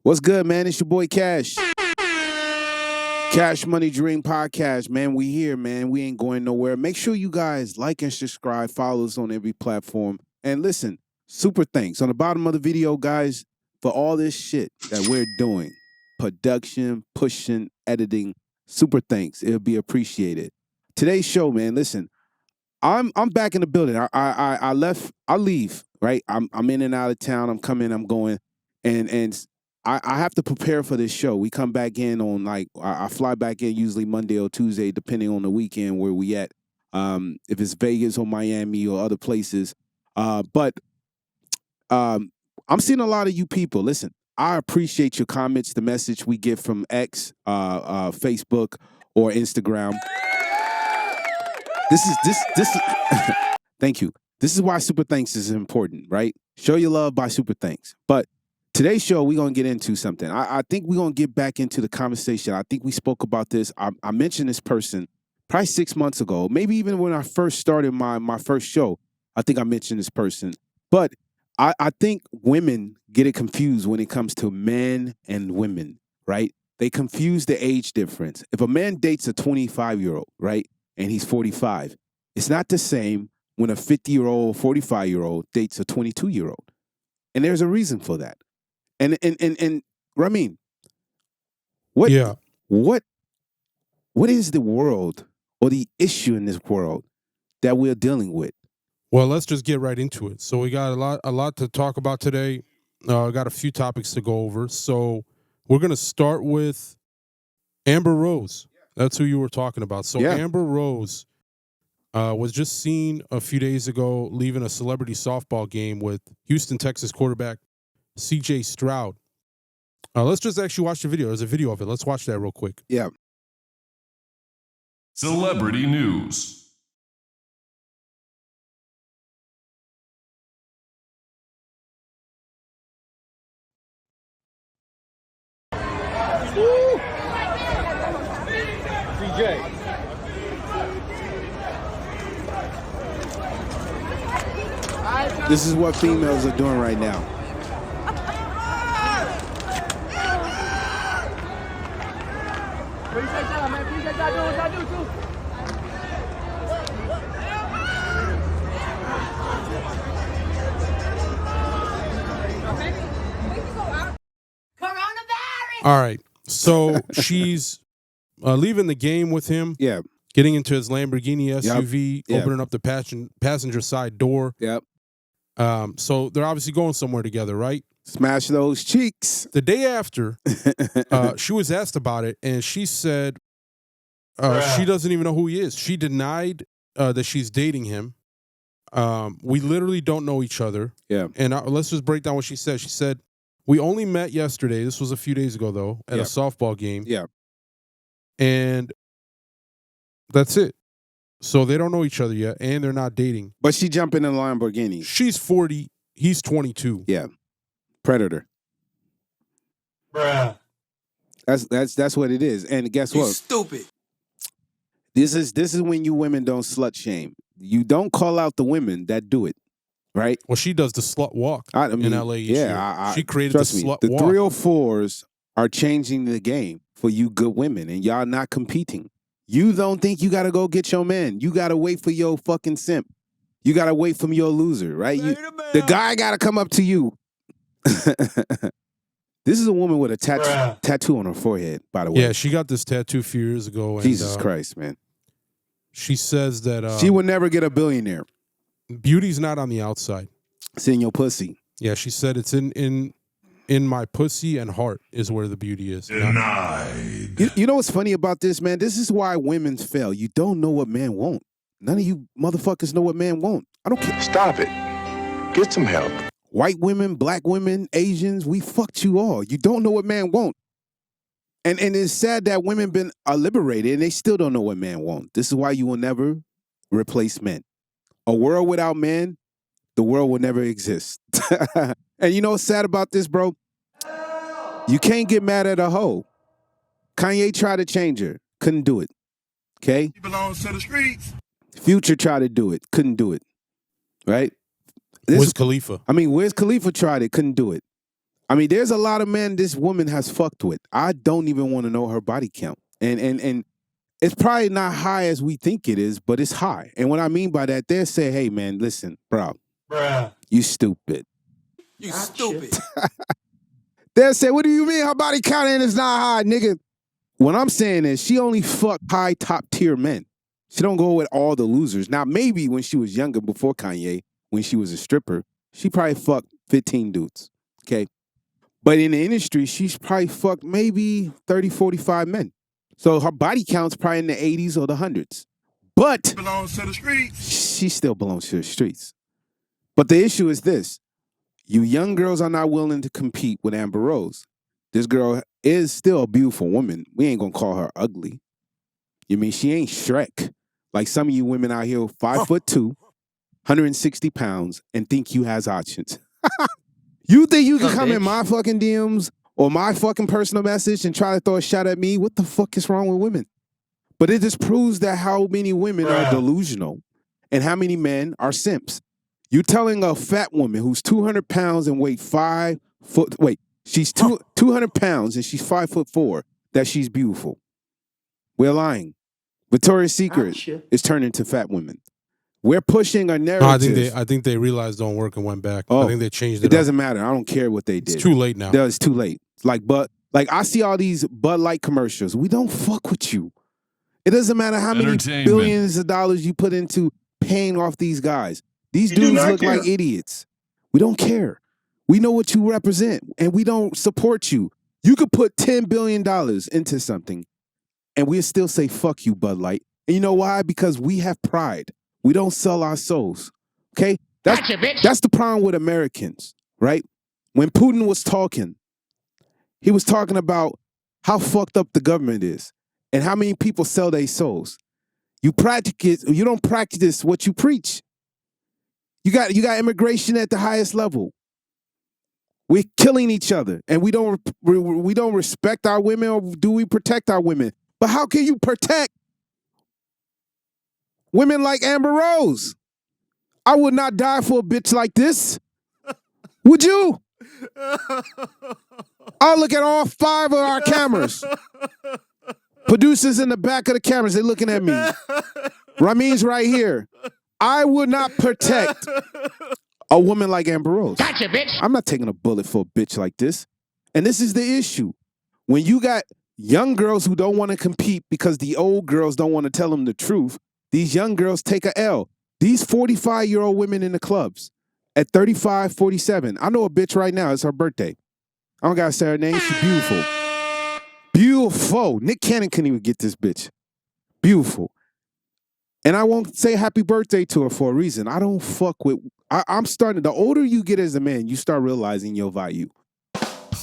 What's good, man? It's your boy Cash. Cash Money Dream Podcast, man. We here, man. We ain't going nowhere. Make sure you guys like and subscribe. Follow us on every platform. And listen, super thanks on the bottom of the video, guys, for all this shit that we're doing. Production, pushing, editing. Super thanks. It'll be appreciated. Today's show, man. Listen, I'm back in the building. I left. I leave. Right. I'm in and out of town. I'm coming. I'm going. And I have to prepare for this show. We come back in on I fly back in usually Monday or Tuesday, depending on the weekend where we at. If it's Vegas or Miami or other places. But I'm seeing a lot of you people. Listen, I appreciate your comments, the message we get from X, Facebook, or Instagram. This thank you. This is why Super Thanks is important, right? Show your love by Super Thanks. But today's show, we're going to get into something. I think we're going to get back into the conversation. I think we spoke about this. I mentioned this person probably 6 months ago, maybe even when I first started my first show. I think I mentioned this person. But I think women get it confused when it comes to men and women, right? They confuse the age difference. If a man dates a 25-year-old, right, and he's 45, it's not the same when a 50-year-old, 45-year-old dates a 22-year-old. And there's a reason for that. And Ramin, what is the world or the issue in this world that we're dealing with? Well, let's just get right into it. So we got a lot to talk about today. Got a few topics to go over. So we're going to start with Amber Rose. That's who you were talking about. So yeah. Amber Rose was just seen a few days ago leaving a celebrity softball game with Houston, Texas quarterback CJ Stroud. Let's just actually watch the video. There's a video of it. Let's watch that real quick. Yeah. Celebrity news. CJ. This is what females are doing right now. All right. So she's leaving the game with him. Yeah. Getting into his Lamborghini SUV, Yep. opening up the passenger side door. Yep. So they're obviously going somewhere together, right? Smash those cheeks. The day after, she was asked about it, and she said she doesn't even know who he is. She denied that she's dating him. We literally don't know each other. Yeah. And let's just break down what she said. She said, we only met yesterday. This was a few days ago, though, at a softball game. Yeah. And that's it. So they don't know each other yet, and they're not dating. But she jumping in a Lamborghini. She's 40. He's 22. Yeah. Predator. Bruh. That's what it is. And guess what? Stupid. This is when you women don't slut shame. You don't call out the women that do it, right? Well, she does the slut walk in LA each year. She created the slut walk. The 304s are changing the game for you good women, and y'all not competing. You don't think you got to go get your man. You got to wait for your fucking simp. You got to wait for your loser, right? The guy got to come up to you. This is a woman with a tattoo on her forehead, by the way. Yeah, she got this tattoo a few years ago. And, Jesus Christ, man. She says that she would never get a billionaire. Beauty's not on the outside. It's in your pussy. Yeah, she said it's in my pussy and heart is where the beauty is. Denied. You know what's funny about this, man? This is why women fail. You don't know what men want. None of you motherfuckers know what men want. I don't care. Stop it. Get some help. White women, black women, Asians, we fucked you all. You don't know what man want. And it's sad that women are liberated and they still don't know what man want. This is why you will never replace men. A world without men, the world will never exist. And you know what's sad about this, bro? You can't get mad at a hoe. Kanye tried to change her. Couldn't do it. Okay? He belongs to the streets. Future tried to do it. Couldn't do it. Right? Wiz Khalifa. Wiz Khalifa tried it. Couldn't do it. I mean, there's a lot of men this woman has fucked with. I don't even want to know her body count. And it's probably not high as we think it is, but it's high. And what I mean by that, they'll say, hey, man, listen, bro, you stupid. You stupid. They'll say, what do you mean her body count is not high, nigga? What I'm saying is she only fucked high top tier men. She don't go with all the losers. Now, maybe when she was younger, before Kanye, when she was a stripper, she probably fucked 15 dudes, okay? But in the industry, she's probably fucked maybe 30, 45 men. So her body count's probably in the 80s or the hundreds. But Belongs to the streets. she still belongs to the streets. But the issue is this. You young girls are not willing to compete with Amber Rose. This girl is still a beautiful woman. We ain't gonna call her ugly. You mean she ain't Shrek. Like some of you women out here, 5'2", 160 pounds, and think you has options. You think you can come in my fucking DMs or my fucking personal message and try to throw a shot at me? What the fuck is wrong with women? But it just proves that how many women are delusional and how many men are simps. You telling a fat woman who's 200 pounds and weight 5 foot, she's 200 pounds and she's 5'4" that she's beautiful. We're lying. Victoria's Secret is turning to fat women. We're pushing a narrative. No, I think they realized don't work and went back. I think they changed it. It doesn't matter. I don't care what they did. It's too late now. No, it's too late. Like I see all these Bud Light commercials. We don't fuck with you. It doesn't matter how many billions of dollars you put into paying off these guys. These dudes look like idiots. We don't care. We know what you represent, and we don't support you. You could put $10 billion into something, and we'll still say, fuck you, Bud Light. And you know why? Because we have pride. We don't sell our souls, okay? That's the problem with Americans, right? When Putin was talking, he was talking about how fucked up the government is and how many people sell their souls. You don't practice what you preach. You got immigration at the highest level. We're killing each other, and we don't respect our women, or do we protect our women? But how can you protect women like Amber Rose? I would not die for a bitch like this. Would you? I'll look at all 5 of our cameras. Producers in the back of the cameras, they're looking at me. Ramin's right here. I would not protect a woman like Amber Rose. Gotcha, bitch. I'm not taking a bullet for a bitch like this. And this is the issue. When you got young girls who don't want to compete because the old girls don't want to tell them the truth, these young girls take a L. These 45-year-old women in the clubs at 35, 47. I know a bitch right now. It's her birthday. I don't got to say her name. She's beautiful. Beautiful. Nick Cannon couldn't even get this bitch. Beautiful. And I won't say happy birthday to her for a reason. I don't fuck with... I'm starting... The older you get as a man, you start realizing your value.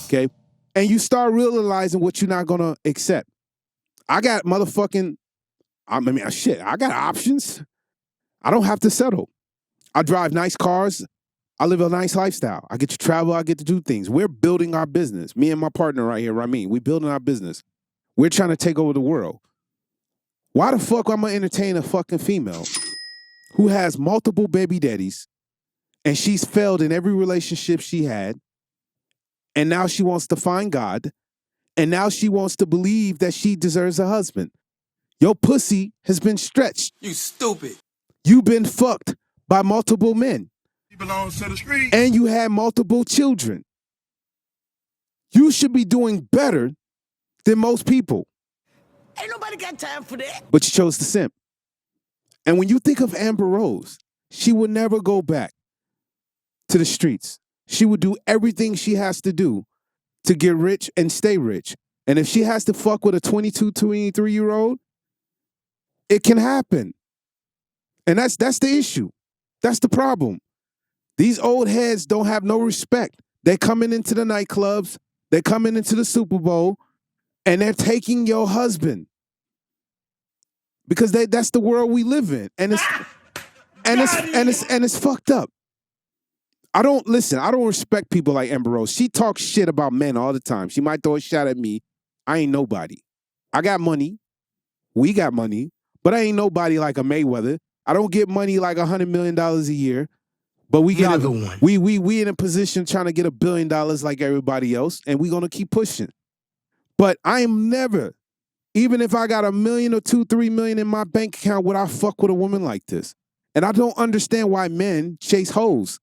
Okay? And you start realizing what you're not going to accept. I got motherfucking... I got options. I don't have to settle. I drive nice cars. I live a nice lifestyle. I get to travel. I get to do things. We're building our business. Me and my partner right here, Ramin, we're building our business. We're trying to take over the world. Why the fuck am I entertain a fucking female who has multiple baby daddies and she's failed in every relationship she had, and now she wants to find God, and now she wants to believe that she deserves a husband? Your pussy has been stretched. You stupid. You've been fucked by multiple men. He belongs to the streets. And you had multiple children. You should be doing better than most people. Ain't nobody got time for that. But you chose to simp. And when you think of Amber Rose, she would never go back to the streets. She would do everything she has to do to get rich and stay rich. And if she has to fuck with a 22, 23-year-old, it can happen. And that's the issue. That's the problem. These old heads don't have no respect. They're coming into the nightclubs. They're coming into the Super Bowl. And they're taking your husband. Because that's the world we live in. And it's fucked up. I don't respect people like Amber Rose. She talks shit about men all the time. She might throw a shot at me. I ain't nobody. I got money. We got money. But I ain't nobody like a Mayweather. I don't get money like $100 million a year. But we get Another one. we in a position trying to get $1 billion like everybody else, and we're gonna keep pushing. But I am never, even if I got $1 million or $2, $3 million in my bank account, would I fuck with a woman like this? And I don't understand why men chase hoes.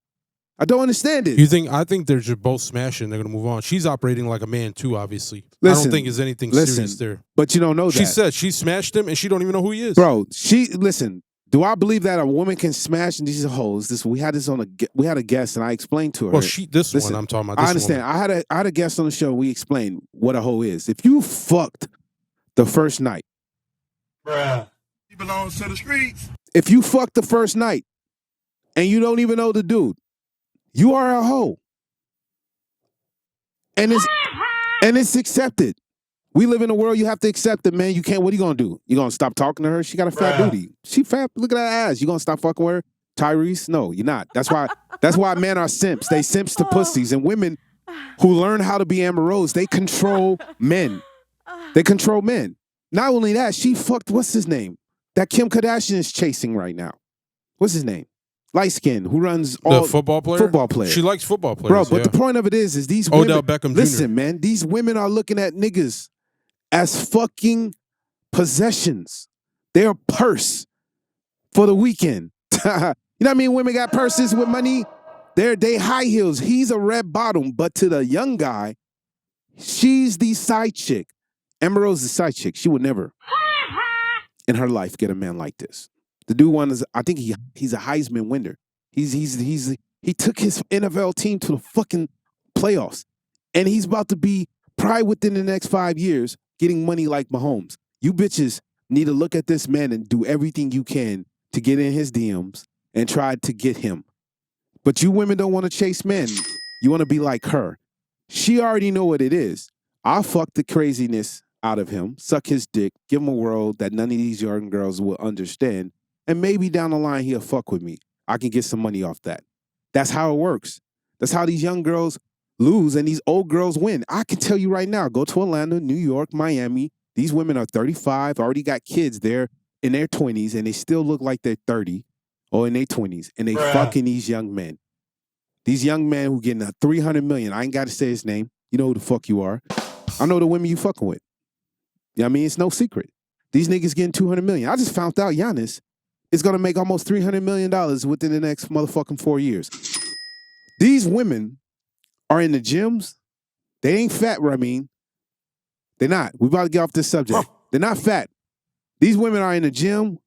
I don't understand it. I think they're just both smashing. They're gonna move on. She's operating like a man too, obviously. I Listen, don't think there's anything serious there. But you don't know that. She said she smashed him, and she don't even know who he is. Bro, listen. Do I believe that a woman can smash these hoes? We had a guest, and I explained to her. Well, one I'm talking about. This I understand. Woman. I had a guest on the show. We explained what a hoe is. If you fucked the first night, Bruh. He belongs to the streets. if you fucked the first night, and you don't even know the dude, you are a hoe, and it's accepted. We live in a world you have to accept it, man. You can't. What are you gonna do? You gonna stop talking to her? She got a fat booty. She fat. Look at that ass. You gonna stop fucking with her, Tyrese? No, you're not. That's why men are simps. They simps to pussies, and women who learn how to be Amber Rose, they control men. They control men. Not only that, she fucked. What's his name? That Kim Kardashian is chasing right now. What's his name? Light skin, who runs all the football player. Football player. She likes football players, bro. But the point of it is these women. Odell Beckham Jr. Listen, man, these women are looking at niggas as fucking possessions. They're a purse for the weekend. You know what I mean? Women got purses with money. They high heels. He's a red bottom. But to the young guy, she's the side chick. Amber Rose is the side chick. She would never in her life get a man like this. The dude I think he's a Heisman winner. He took his NFL team to the fucking playoffs. And he's about to be probably within the next 5 years getting money like Mahomes. You bitches need to look at this man and do everything you can to get in his DMs and try to get him. But you women don't want to chase men. You want to be like her. She already know what it is. I'll fuck the craziness out of him, suck his dick, give him a world that none of these young girls will understand, and maybe down the line he'll fuck with me. I can get some money off that. That's how it works. That's how these young girls lose and these old girls win. I can tell you right now, go to Atlanta, New York, Miami. These women are 35, already got kids there in their 20s, and they still look like they're 30 or in their 20s, and they fucking these young men. These young men who getting a $300 million. I ain't got to say his name. You know who the fuck you are. I know the women you fucking with. You know what I mean? It's no secret. These niggas getting $200 million. I just found out Giannis is going to make almost $300 million within the next motherfucking 4 years. These women are in the gyms. They ain't fat, Ramin. They're not. We about to get off this subject. They're not fat. These women are in the gym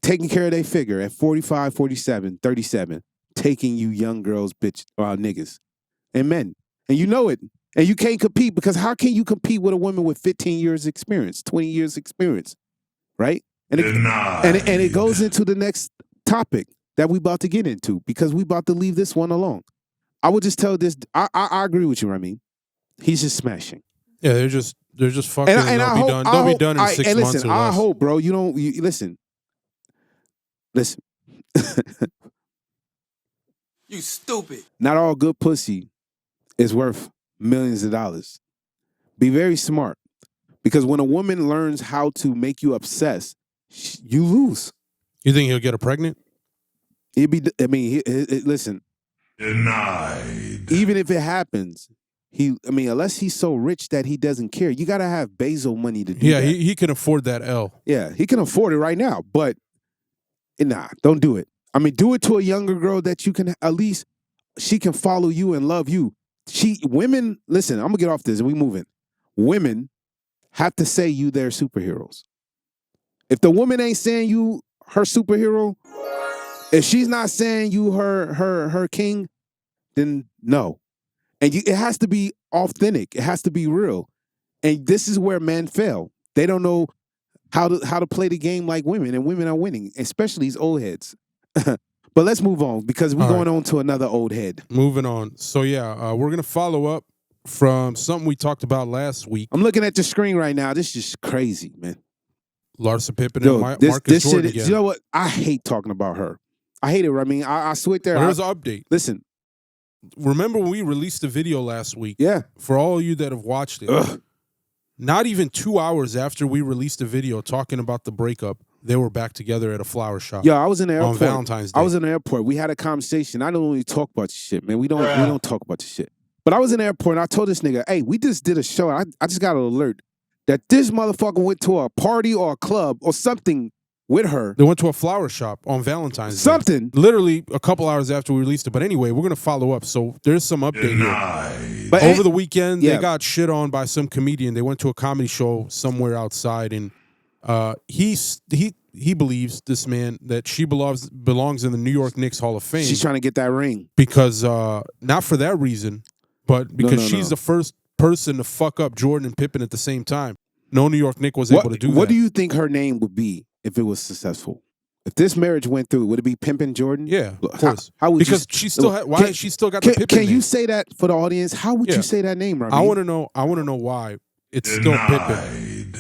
taking care of their figure at 45, 47, 37, taking you young girls, niggas, and men. And you know it. And you can't compete because how can you compete with a woman with 15 years experience, 20 years experience, right? And it goes into the next topic that we about to get into because we about to leave this one alone. I would just tell this. I agree with you, Ramin. He's just smashing. Yeah, they're just fucking. And they'll be done in 6 months. Listen, or less. I hope, bro. Listen. You stupid. Not all good pussy is worth millions of dollars. Be very smart. Because when a woman learns how to make you obsessed, you lose. You think he'll get her pregnant? Listen. Denied. Even if it happens, unless he's so rich that he doesn't care, you got to have Basil money to do that. Yeah, he can afford that L. Yeah, he can afford it right now. But, nah, don't do it. Do it to a younger girl that you can, at least, she can follow you and love you. Women, listen, I'm going to get off this and we moving. Women have to say you their superheroes. If the woman ain't saying you her superhero, if she's not saying you her king, then no. And it has to be authentic. It has to be real. And this is where men fail. They don't know how to play the game like women, and women are winning, especially these old heads. But let's move on because we're going on to another old head. Moving on. So, yeah, we're going to follow up from something we talked about last week. I'm looking at the screen right now. This is just crazy, man. Larsa Pippen and Marcus Jordan again. You know what? I hate talking about her. I hate it. I swear there. There's an update. Listen. Remember when we released the video last week? Yeah. For all of you that have watched it, not even 2 hours after we released the video talking about the breakup, they were back together at a flower shop. Yo, I was in the airport. On Valentine's Day. I was in the airport. We had a conversation. I don't really talk about this shit, man. We don't talk about this shit. But I was in the airport and I told this nigga, hey, we just did a show. I just got an alert that this motherfucker went to a party or a club or something with her. They went to a flower shop on Valentine's Day. Something. Literally a couple hours after we released it. But anyway, we're going to follow up. So there's some update here. But over the weekend, they got shit on by some comedian. They went to a comedy show somewhere outside, and he believes, this man, that she belongs in the New York Knicks Hall of Fame. She's trying to get that ring. Because, not for that reason, but because she's the first person to fuck up Jordan and Pippen at the same time. No New York Knick was able to do that. What do you think her name would be if it was successful? If this marriage went through, would it be Pimpin' Jordan? Yeah, of course. How would because she still had, why she still got the Pippen Can name? you say that for the audience? How would you say that name, Robbie? I want to know why it's still Pippen.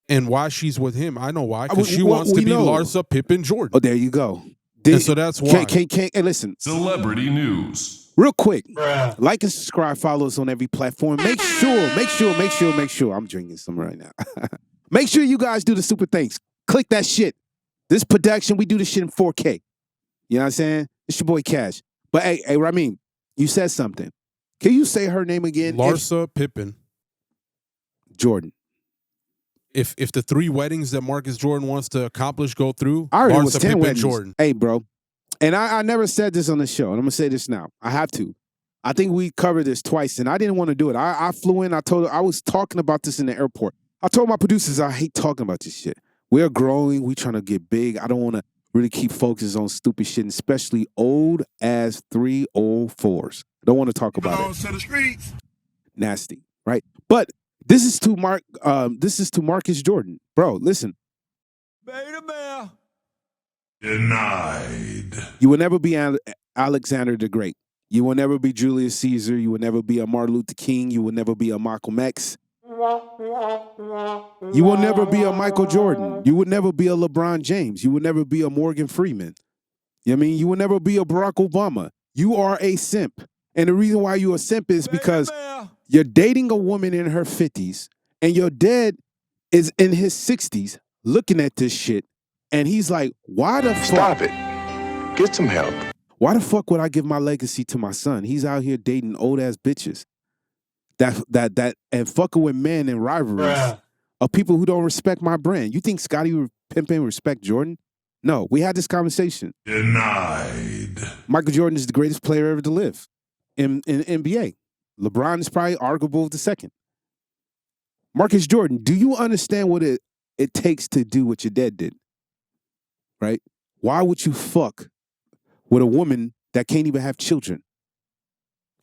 And why she's with him. I know why. Because she wants to be Larsa Pippen Jordan. Oh, there you go. And so that's why. Hey, listen. Celebrity news. Real quick, like and subscribe, follow us on every platform. Make sure. I'm drinking some right now. Make sure you guys do the super thanks. Click that shit. This production, we do this shit in 4K. You know what I'm saying? It's your boy Cash. But hey, Ramin, you said something. Can you say her name again? Larsa Pippen. Jordan. If the 3 weddings that Marcus Jordan wants to accomplish go through, I already Larsa was 10 Pippen weddings. Jordan. Hey, bro. And I never said this on the show, and I'm going to say this now. I have to. I think we covered this twice, and I didn't want to do it. I flew in. I was talking about this in the airport. I told my producers I hate talking about this shit. We're growing. We're trying to get big. I don't want to really keep focus on stupid shit, especially old-ass 304s. Don't want to talk about it. To the streets. Nasty, right? But this is to Marcus Jordan. Bro, listen. Beta Bear. Denied. You will never be Alexander the Great. You will never be Julius Caesar. You will never be a Martin Luther King. You will never be a Malcolm X. You will never be a Michael Jordan. You will never be a LeBron James. You will never be a Morgan Freeman. You know what I mean? You will never be a Barack Obama. You are a simp. And the reason why you're a simp is because you're dating a woman in her 50s and your dad is in his 60s looking at this shit. And he's like, why the fuck? Stop it. Get some help. Why the fuck would I give my legacy to my son? He's out here dating old ass bitches that and fucking with men and rivalries of people who don't respect my brand. You think Scottie Pippen respect Jordan? No, we had this conversation. Denied. Michael Jordan is the greatest player ever to live in NBA. LeBron is probably arguable the second. Marcus Jordan, do you understand what it takes to do what your dad did? Right? Why would you fuck with a woman that can't even have children?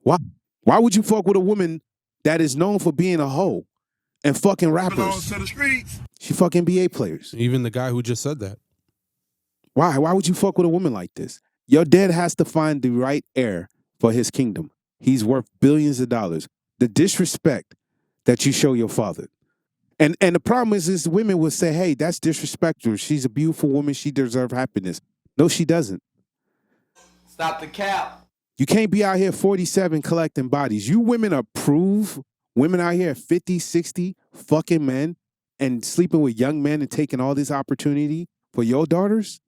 Why? Why would you fuck with a woman that is known for being a hoe and fucking rappers? To the streets. She fuck NBA players. Even the guy who just said that. Why? Why would you fuck with a woman like this? Your dad has to find the right heir for his kingdom. He's worth billions of dollars. The disrespect that you show your father. And the problem is women will say, hey, that's disrespectful. She's a beautiful woman. She deserves happiness. No, she doesn't. Stop the cap. You can't be out here 47 collecting bodies. You women approve women out here 50, 60 fucking men and sleeping with young men and taking all this opportunity for your daughters?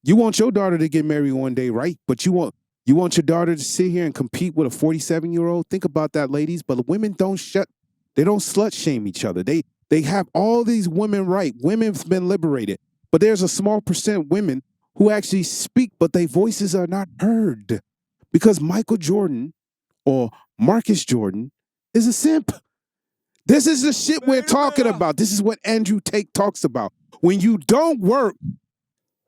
You want your daughter to get married one day, right? But you want your daughter to sit here and compete with a 47-year-old? Think about that, ladies. But women don't slut shame each other. They have all these women right. Women's been liberated. But there's a small percent women who actually speak, but their voices are not heard. Because Michael Jordan or Marcus Jordan is a simp. This is the shit we're talking about. This is what Andrew Tate talks about. When you don't work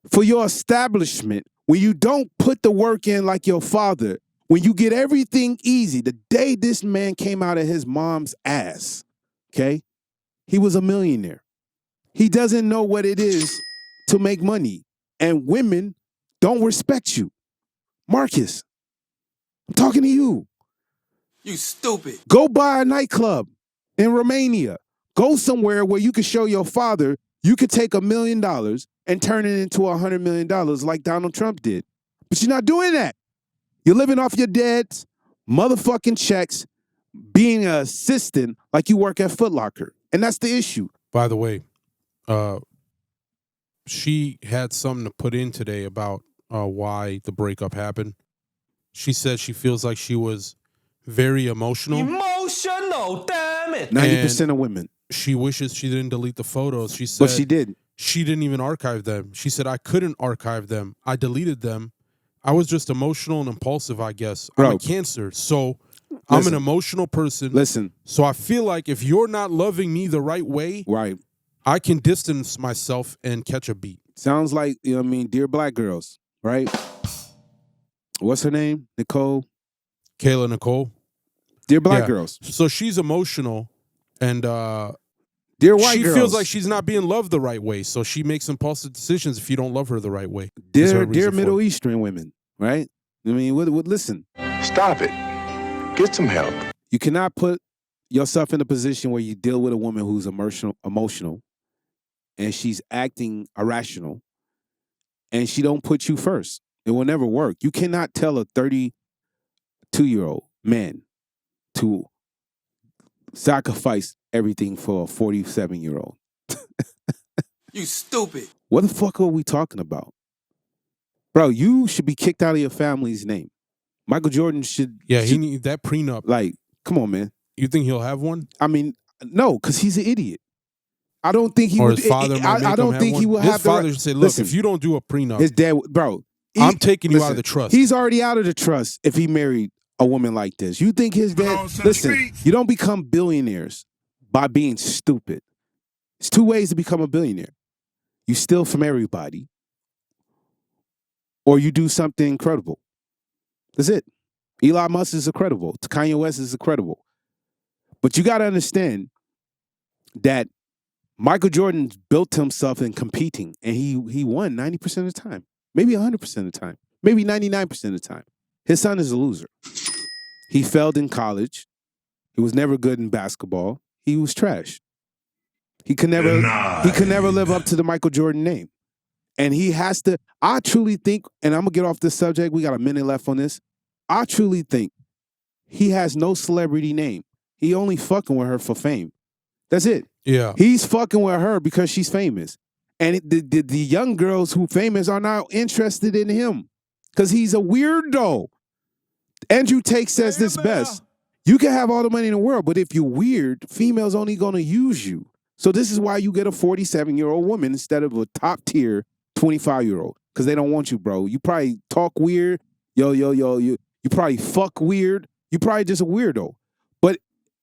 for your establishment, when you don't put the work in like your father, when you get everything easy, the day this man came out of his mom's ass, okay, he was a millionaire. He doesn't know what it is to make money. And women don't respect you. Marcus, I'm talking to you. You stupid. Go buy a nightclub in Romania. Go somewhere where you can show your father you could take $1 million and turn it into $100 million like Donald Trump did. But you're not doing that. You're living off your dad's motherfucking checks, being an assistant like you work at Foot Locker. And that's the issue. By the way, she had something to put in today about why the breakup happened. She said she feels like she was very emotional. Emotional, damn it. 90% of women. She wishes she didn't delete the photos. She said But she did. she didn't even archive them. She said, I couldn't archive them. I deleted them. I was just emotional and impulsive, I guess. Bro. I'm a Cancer, so I'm an emotional person. Listen. So I feel like if you're not loving me the right way, Right. I can distance myself and catch a beat. Sounds like, you know what I mean, Dear Black Girls, right? What's her name? Nicole? Kayla Nicole. Dear Black Yeah. Girls. So she's emotional, and Dear White she Girls. feels like she's not being loved the right way, so she makes impulsive decisions if you don't love her the right way. Dear Middle Eastern women, right? I mean, listen. Stop it. Get some help. You cannot put yourself in a position where you deal with a woman who's emotional, and she's acting irrational, and she don't put you first. It will never work. You cannot tell a 32-year-old man to sacrifice everything for a 47-year-old. You stupid. What the fuck are we talking about? Bro, you should be kicked out of your family's name. Michael Jordan should... Yeah, he need that prenup. Like, come on, man. You think he'll have one? I mean, no, because he's an idiot. I don't think he or would... his father might make I don't him think have he one? would His have... father should say, look, if you don't do a prenup... His dad... Bro... I'm taking you out of the trust. He's already out of the trust if he married a woman like this. You think his dad... Listen, you don't become billionaires by being stupid. It's two ways to become a billionaire. You steal from everybody, or you do something incredible. That's it. Elon Musk is incredible. Kanye West is incredible. But you got to understand that Michael Jordan built himself in competing, and he won 90% of the time. Maybe 100% of the time. Maybe 99% of the time. His son is a loser. He failed in college. He was never good in basketball. He was trash. He could never live up to the Michael Jordan name. And he has to, I truly think, and I'm going to get off this subject. We got a minute left on this. I truly think he has no celebrity name. He only fucking with her for fame. That's it. Yeah. He's fucking with her because she's famous. And the young girls who famous are not interested in him because he's a weirdo. Andrew Tate says this best. You can have all the money in the world, but if you're weird, females only going to use you. So this is why you get a 47-year-old woman instead of a top-tier 25-year-old because they don't want you, bro. You probably talk weird. You probably fuck weird. You probably just a weirdo. But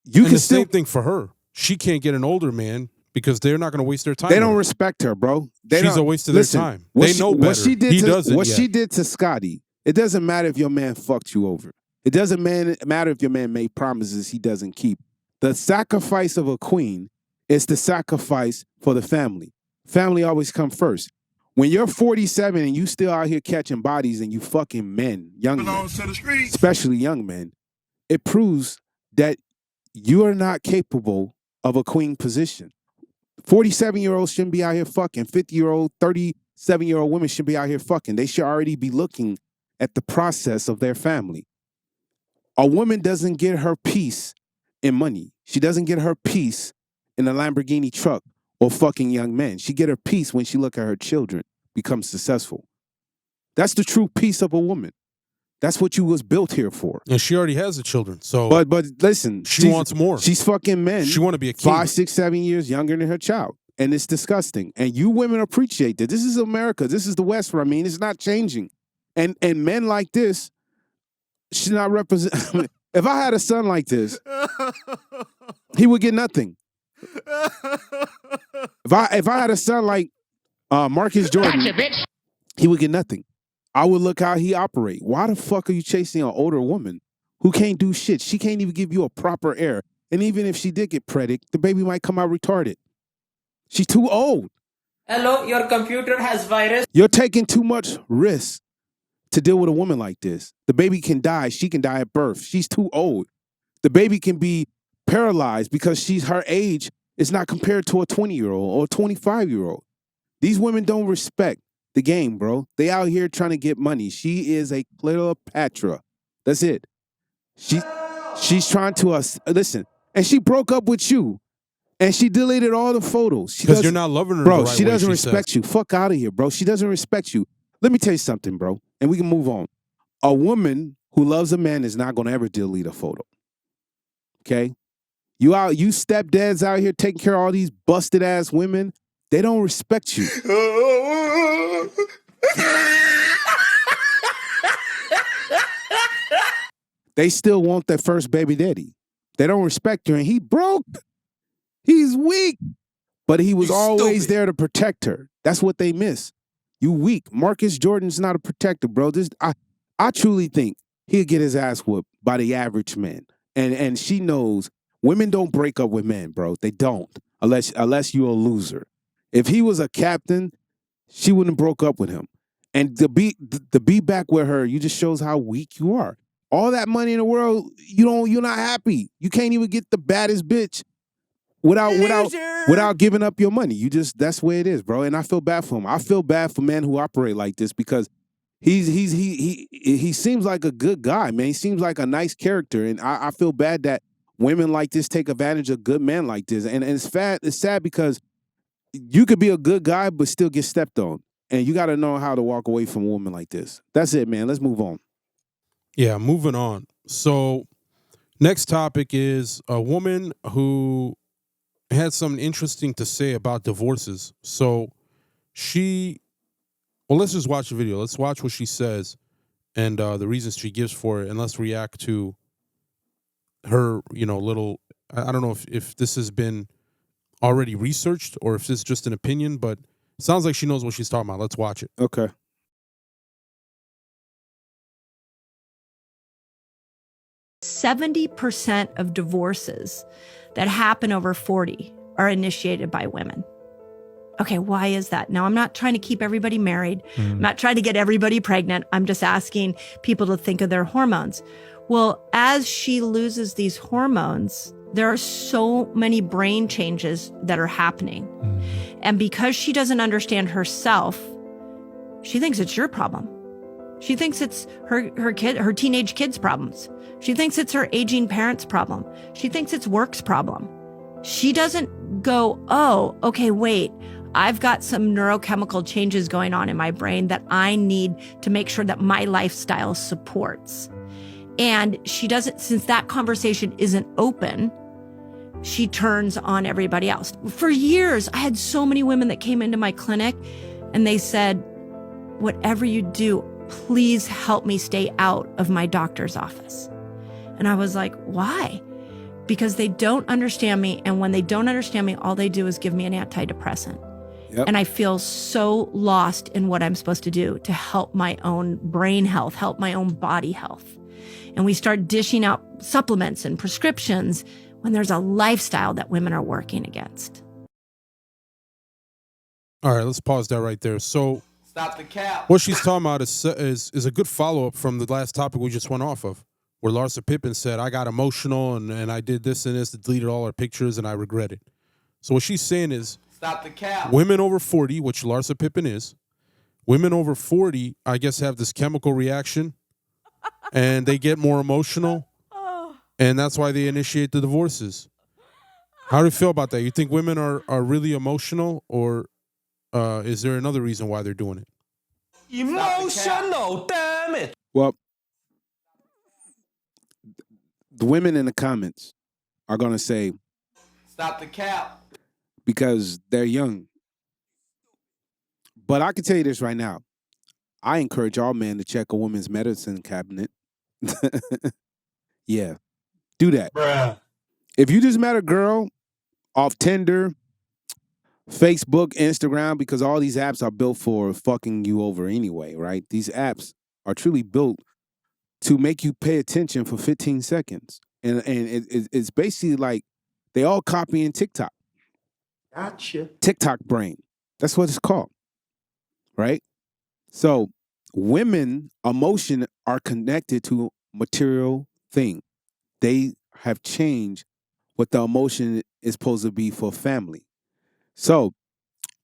you can the still... same thing for her. She can't get an older man because they're not going to waste their time. They don't respect her, bro. She's a waste of their time. They know better. He doesn't What yet. she did to Scotty, it doesn't matter if your man fucked you over. It doesn't matter if your man made promises he doesn't keep. The sacrifice of a queen is the sacrifice for the family. Family always come first. When you're 47 and you still out here catching bodies and you fucking men, young men, especially young men, it proves that you are not capable of a queen position. 47-year-olds shouldn't be out here fucking. 50-year-old, 37-year-old women should be out here fucking. They should already be looking at the process of their family. A woman doesn't get her peace in money. She doesn't get her peace in a Lamborghini truck or fucking young men. She get her peace when she look at her children become successful. That's the true peace of a woman. That's what you was built here for. And she already has the children. So But listen. She wants more. She's fucking men. She want to be a king. 5, 6, 7 years younger than her child. And it's disgusting. And you women appreciate that. This is America. This is the West, I mean. It's not changing. And men like this should not represent. If I had a son like this, he would get nothing. If I had a son like Marcus Jordan, he would get nothing. I would look how he operate. Why the fuck are you chasing an older woman who can't do shit? She can't even give you a proper air. And even if she did get pregnant, the baby might come out retarded. She's too old. Hello, your computer has virus. You're taking too much risk to deal with a woman like this. The baby can die. She can die at birth. She's too old. The baby can be paralyzed because her age is not compared to a 20-year-old or a 25-year-old. These women don't respect the game, bro. They out here trying to get money. She is a Cleopatra. That's it. She's trying to listen. And she broke up with you And she deleted all the photos. Because you're not loving her bro, the right she way, doesn't she respect says. you. Fuck out of here, bro. She doesn't respect you. Let me tell you something, bro, and we can move on. A woman who loves a man is not going to ever delete a photo. Okay? You stepdads out here taking care of all these busted ass women, they don't respect you. They still want their first baby daddy. They don't respect her, and he broke. He's weak. But he was always there to protect her. That's what they miss. You weak. Marcus Jordan's not a protector, bro. I truly think he'll get his ass whooped by the average man. And she knows women don't break up with men, bro. They don't. Unless you're a loser. If he was a captain, she wouldn't have broke up with him. And to be back with her, you just shows how weak you are. All that money in the world, you're not happy. You can't even get the baddest bitch without giving up your money. That's the way it is, bro. And I feel bad for him. I feel bad for men who operate like this because he seems like a good guy, man. He seems like a nice character. And I feel bad that women like this take advantage of good men like this. And it's sad because you could be a good guy but still get stepped on. And you got to know how to walk away from a woman like this. That's it, man. Let's move on. Yeah, moving on. So next topic is a woman who had something interesting to say about divorces. So let's just watch the video. Let's watch what she says and the reasons she gives for it, and let's react to her, little, I don't know if this has been already researched or if this is just an opinion, but it sounds like she knows what she's talking about. Let's watch it. Okay. 70% of divorces that happen over 40 are initiated by women. Okay, why is that? Now, I'm not trying to keep everybody married. I'm not trying to get everybody pregnant. I'm just asking people to think of their hormones. Well, as she loses these hormones, there are so many brain changes that are happening. And because she doesn't understand herself, she thinks it's your problem. She thinks it's her teenage kid's problems. She thinks it's her aging parents' problem. She thinks it's work's problem. She doesn't go, oh, okay, wait, I've got some neurochemical changes going on in my brain that I need to make sure that my lifestyle supports. And she doesn't, since that conversation isn't open, she turns on everybody else. For years, I had so many women that came into my clinic and they said, whatever you do, please help me stay out of my doctor's office. And I was like, why? Because they don't understand me. And when they don't understand me, all they do is give me an antidepressant. Yep. And I feel so lost in what I'm supposed to do to help my own brain health, help my own body health. And we start dishing out supplements and prescriptions when there's a lifestyle that women are working against. All right, let's pause that right there. So Stop the cap. what she's talking about is a good follow-up from the last topic we just went off of, where Larsa Pippen said, I got emotional and I did this and this, deleted all her pictures, and I regret it. So what she's saying is, Stop the cap. women over 40, which Larsa Pippen is, women over 40, I guess, have this chemical reaction, and they get more emotional, and that's why they initiate the divorces. How do you feel about that? You think women are really emotional, or is there another reason why they're doing it? Emotional, damn it. Well, the women in the comments are going to say, Stop the cap. because they're young. But I can tell you this right now. I encourage all men to check a woman's medicine cabinet. Yeah, do that. Bruh. If you just met a girl off Tinder, Facebook, Instagram, because all these apps are built for fucking you over anyway, right? These apps are truly built to make you pay attention for 15 seconds. And it's basically like they all copying TikTok. Gotcha. TikTok brain. That's what it's called, right? So women emotion are connected to material thing. They have changed what the emotion is supposed to be for family. So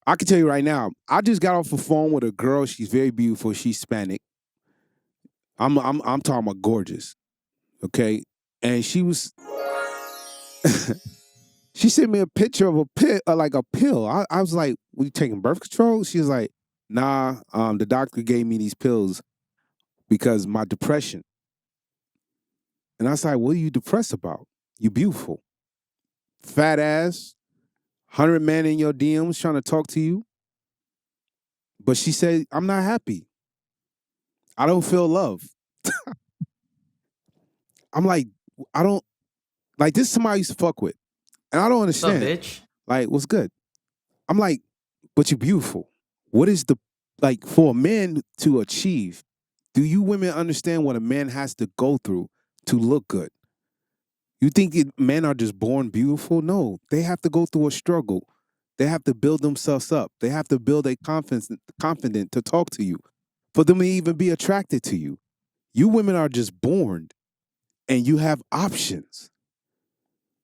I can tell you right now, I just got off the phone with a girl. She's very beautiful. She's Hispanic. I'm talking about gorgeous. Okay. And she was She sent me a picture of a pill, like a pill. I was like, "Were you taking birth control?" She was like, "Nah, the doctor gave me these pills because my depression." And I was like, "What are you depressed about? You beautiful, fat ass, 100 men in your DMs trying to talk to you." But she said, "I'm not happy. I don't feel love." I'm like, I don't like this. Is somebody I used to fuck with, and I don't What's up, understand. bitch? Like, what's good? I'm like, but you're beautiful. What is the like for a man to achieve? Do you women understand what a man has to go through to look good? You think men are just born beautiful? No, they have to go through a struggle. They have to build themselves up. They have to build a confident to talk to you, for them to even be attracted to you. You women are just born, and you have options.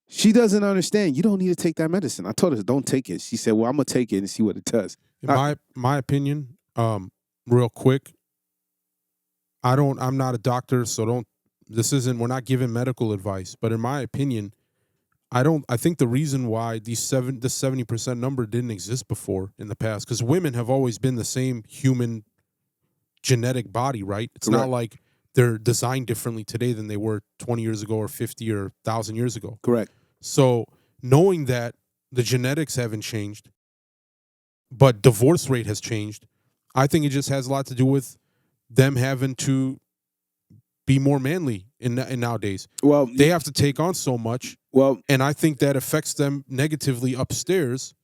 She doesn't understand. You don't need to take that medicine. I told her, don't take it. She said, well, I'm going to take it and see what it does. In my opinion, real quick, I'm not a doctor, so we're not giving medical advice, but in my opinion, I think the reason why the 70% number didn't exist before in the past, because women have always been the same human genetic body, right? It's Correct. not like they're designed differently today than they were 20 years ago or 50 or 1,000 years ago. Correct. So knowing that the genetics haven't changed, but divorce rate has changed, I think it just has a lot to do with them having to be more manly in nowadays. Well, They have to take on so much, well, and I think that affects them negatively upstairs,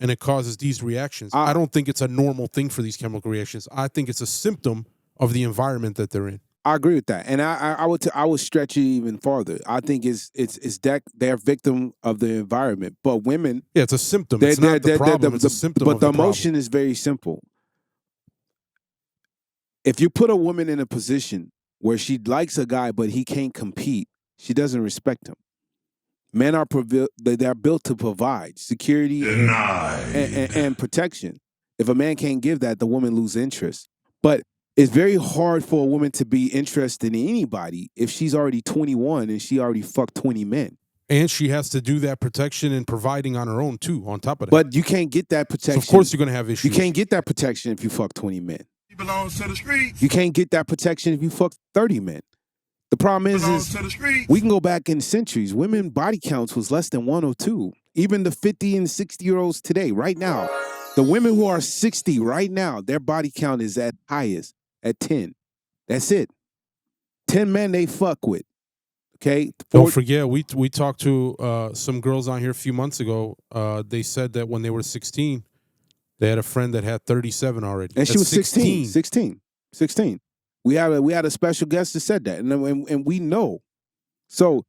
and it causes these reactions. I don't think it's a normal thing for these chemical reactions. I think it's a symptom of the environment that they're in. I agree with that, and I would stretch it even farther. I think it's that they're victim of the environment, but women, Yeah, it's a symptom. It's not the problem. It's a symptom. But of the emotion problem. is very simple. If you put a woman in a position where she likes a guy but he can't compete, she doesn't respect him. Men are they're built to provide security and protection. If a man can't give that, the woman loses interest. But it's very hard for a woman to be interested in anybody if she's already 21 and she already fucked 20 men. And she has to do that protection and providing on her own too, on top of that. But you can't get that protection. So of course you're going to have issues. You can't get that protection if you fuck 20 men. He belongs to the streets. You can't get that protection if you fuck 30 men. The problem is To the streets. we can go back in centuries. Women body counts was less than 1 or 2. Even the 50 and 60-year-olds today, right now, the women who are 60 right now, their body count is at highest at 10. That's it. 10 men they fuck with. Okay? Don't forget, we talked to some girls on here a few months ago. They said that when they were 16, they had a friend that had 37 already. And she was 16. 16. We had a special guest that said that, and we know. So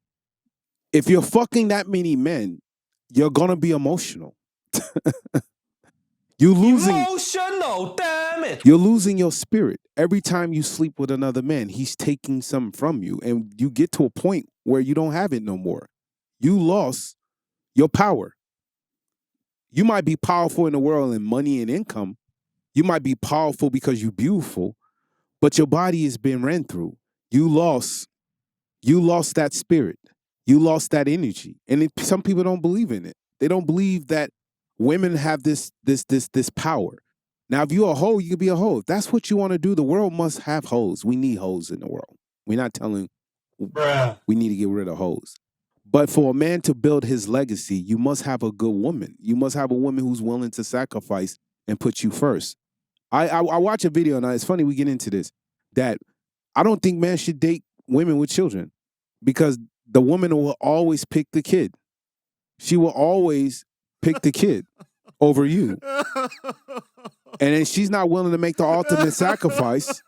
if you're fucking that many men, you're gonna be emotional. You're losing. Emotional, damn it. You're losing your spirit every time you sleep with another man. He's taking some from you, and you get to a point where you don't have it no more. You lost your power. You might be powerful in the world in money and income. You might be powerful because you're beautiful. But your body has been ran through. You lost that spirit. You lost that energy. And some people don't believe in it. They don't believe that women have this power. Now, if you're a hoe, you can be a hoe. If that's what you want to do, the world must have hoes. We need hoes in the world. We're not telling we need to get rid of hoes. But for a man to build his legacy, you must have a good woman. You must have a woman who's willing to sacrifice and put you first. I watch a video, and it's funny we get into this, that I don't think men should date women with children because the woman will always pick the kid. She will always pick the kid over you. And then she's not willing to make the ultimate sacrifice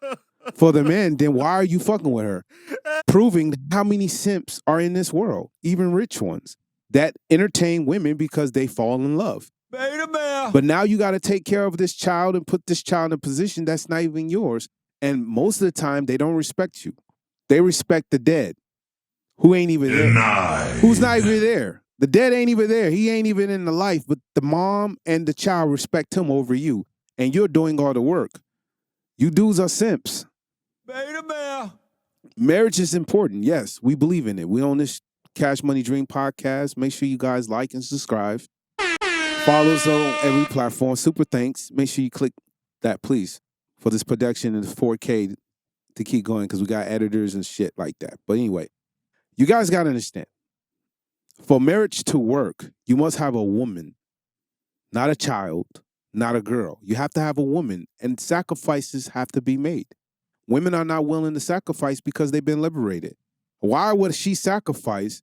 for the man, then why are you fucking with her? Proving how many simps are in this world, even rich ones, that entertain women because they fall in love. But now you got to take care of this child and put this child in a position that's not even yours. And most of the time, they don't respect you. They respect the dead, who ain't even there. Who's not even there. The dead ain't even there. He ain't even in the life, but the mom and the child respect him over you. And you're doing all the work. You dudes are simps. Marriage is important. Yes, we believe in it. We on this Cash Money Dream Podcast. Make sure you guys like and subscribe. Follow us on every platform. Super thanks. Make sure you click that, please, for this production in 4K to keep going because we got editors and shit like that. But anyway, you guys got to understand. For marriage to work, you must have a woman, not a child, not a girl. You have to have a woman, and sacrifices have to be made. Women are not willing to sacrifice because they've been liberated. Why would she sacrifice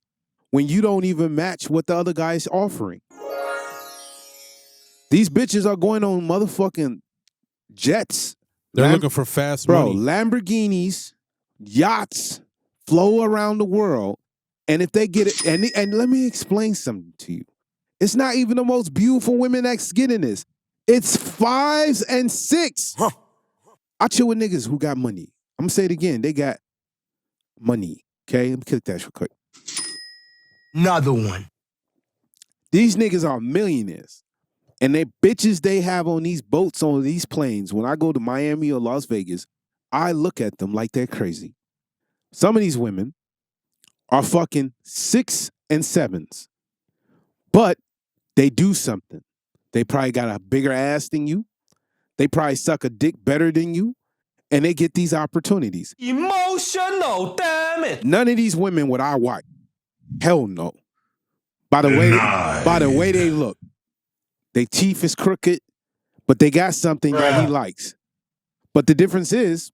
when you don't even match what the other guy is offering? These bitches are going on motherfucking jets. They're looking for fast money. Lamborghinis, yachts, flow around the world. And if they get it, and let me explain something to you. It's not even the most beautiful women that's getting this. It's 5s and 6. Huh. I chill with niggas who got money. I'm gonna say it again. They got money. Okay? Let me click that real quick. Another one. These niggas are millionaires. And they bitches they have on these boats, on these planes. When I go to Miami or Las Vegas, I look at them like they're crazy. Some of these women are fucking 6 and 7s. But they do something. They probably got a bigger ass than you. They probably suck a dick better than you. And they get these opportunities. Emotional, damn it. None of these women would I wipe. Hell no. By the way they look. Their teeth is crooked, but they got something that he likes. But the difference is,